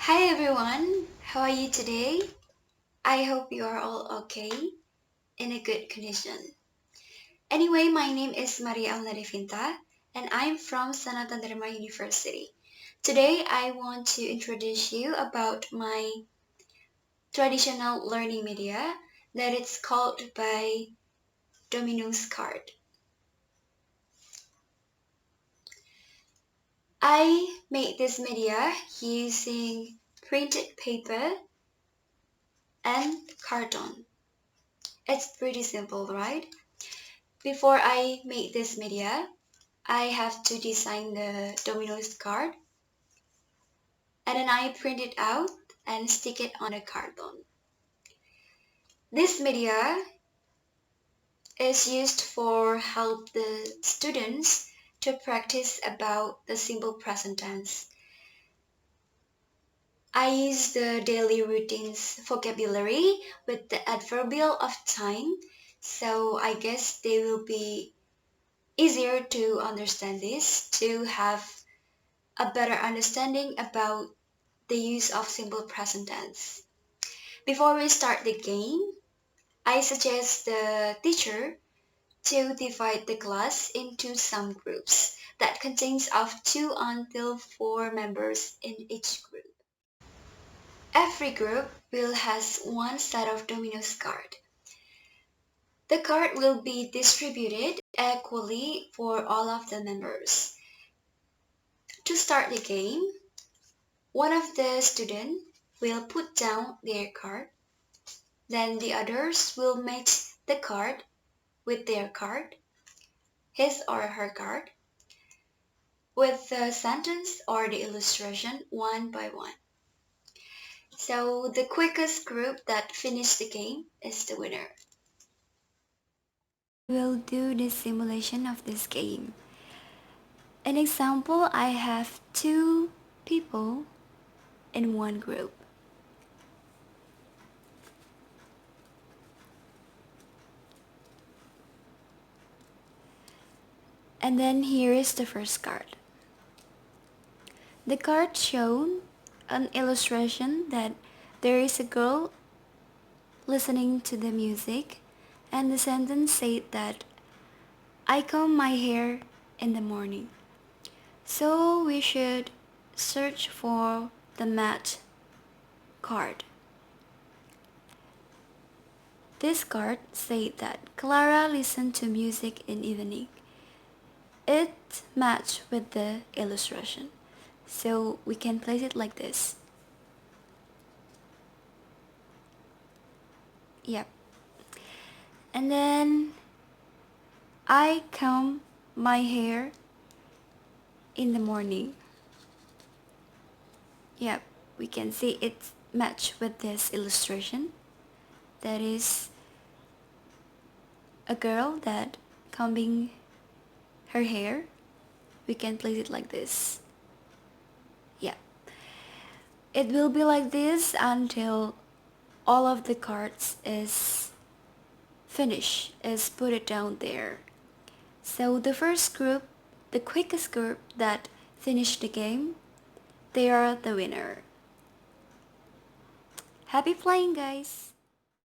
Hi everyone, how are you today? I hope you are all okay, in a good condition. Anyway, my name is Maria Elna and I'm from Sanatan Dharma University. Today I want to introduce you about my traditional learning media that it's called by Domino's card. I made this media using printed paper and carton. It's pretty simple, right? Before I make this media, I have to design the Domino's card and then I print it out and stick it on a carton. This media is used for help the students to practice about the simple present tense. I use the daily routines vocabulary with the adverbial of time, so I guess they will be easier to understand this, to have a better understanding about the use of simple present tense. Before we start the game, I suggest the teacher to divide the class into some groups that contains of 2 until 4 members in each group. Every group will has one set of Domino's card. The card will be distributed equally for all of the members. To start the game, one of the students will put down their card. Then the others will match the card with their card, his or her card, with the sentence or the illustration one by one. So the quickest group that finished the game is the winner. We'll do the simulation of this game. An example, I have 2 people in one group. And then here is the first card. The card shown an illustration that there is a girl listening to the music, and the sentence said that I comb my hair in the morning. So we should search for the match card. This card said that Clara listened to music in evening. It matched with the illustration. So we can place it like this. Yep. And then I comb my hair in the morning. Yep, we can see it matched with this illustration. That is a girl that combing her hair. We can place it like this. Yeah. It will be like this until all of the cards is finished, is put it down there. So the first group, the quickest group that finished the game, they are the winner. Happy playing, guys!